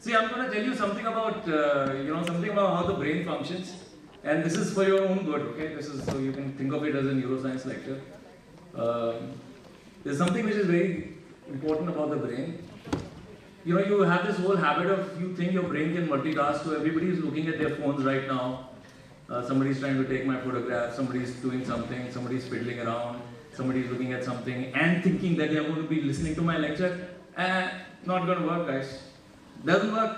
See, I'm going to tell you something about, something about how the brain functions. And this is for your own good, okay? This is so you can think of it as a neuroscience lecture. There's something which is very important about the brain. You know, you have this whole habit of, you think your brain can multitask, so everybody is looking at their phones right now. Somebody's trying to take my photograph, somebody's doing something, somebody's fiddling around, somebody's looking at something and thinking that they're going to be listening to my lecture. Not going to work, guys. Doesn't work.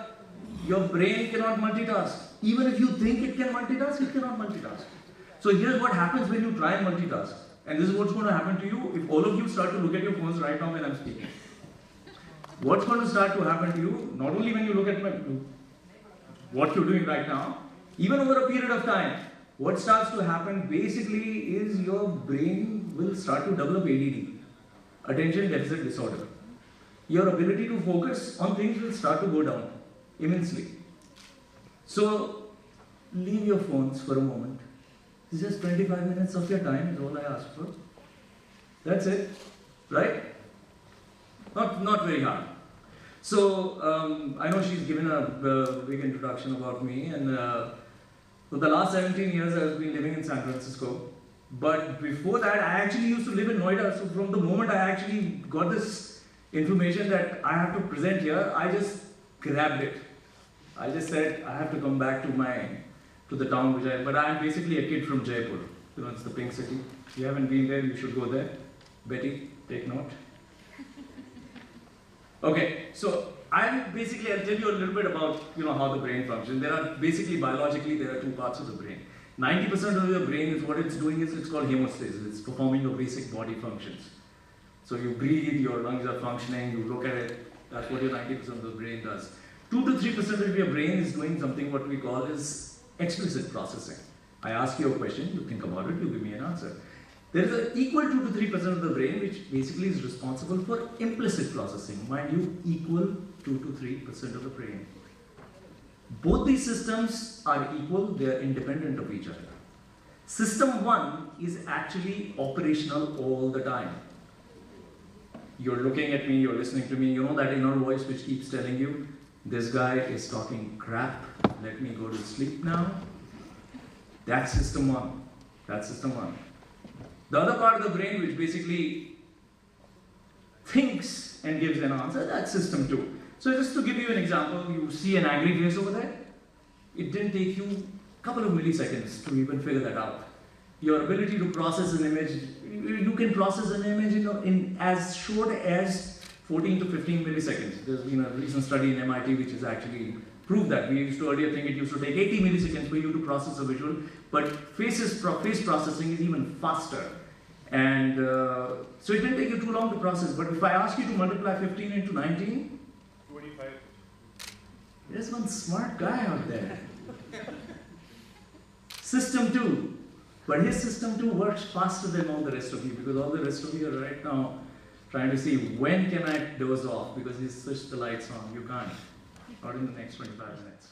Your brain cannot multitask. Even if you think it can multitask, it cannot multitask. So here's what happens when you try and multitask. And this is what's going to happen to you if all of you start to look at your phones right now when I'm speaking. What's going to start to happen to you, not only when you look at what you're doing right now, even over a period of time, what starts to happen basically is your brain will start to develop ADD, attention deficit disorder. Your ability to focus on things will start to go down immensely. So, leave your phones for a moment. It's just 25 minutes of your time is all I ask for. That's it, right? Not very hard. So, I know she's given a big introduction about me, and for the last 17 years I've been living in San Francisco. But before that, I actually used to live in Noida. So from the moment I actually got this information that I have to present here, I just grabbed it. I just said, I have to come back to the town but I'm basically a kid from Jaipur. You know, it's the pink city. If you haven't been there, you should go there. Betty, take note. Okay, so I'll tell you a little bit about, how the brain functions. Biologically, there are two parts of the brain. 90% of your brain is what it's doing is, it's called hemostasis. It's performing your basic body functions. So you breathe, your lungs are functioning, you look at it, that's what your 90% of the brain does. 2 to 3% of your brain is doing something what we call is explicit processing. I ask you a question, you think about it, you give me an answer. There is an equal 2 to 3% of the brain which basically is responsible for implicit processing. Mind you, equal 2 to 3% of the brain. Both these systems are equal, they are independent of each other. System 1 is actually operational all the time. You're looking at me, you're listening to me, you know that inner voice which keeps telling you, this guy is talking crap, let me go to sleep now. That's system 1. That's system 1. The other part of the brain which basically thinks and gives an answer, that's system 2. So just to give you an example, you see an angry face over there. It didn't take you a couple of milliseconds to even figure that out. Your ability to process an image, you can process an image in as short as 14 to 15 milliseconds. There's been a recent study in MIT which has actually proved that. We used to earlier think it used to take 80 milliseconds for you to process a visual, but face processing is even faster. And so it didn't take you too long to process, but if I ask you to multiply 15 into 19, 25. There's one smart guy out there. System 2. But his system 2 works faster than all the rest of you, because all the rest of you are right now trying to see when can I doze off, because he's switched the lights on. You can't. Not in the next 25 minutes.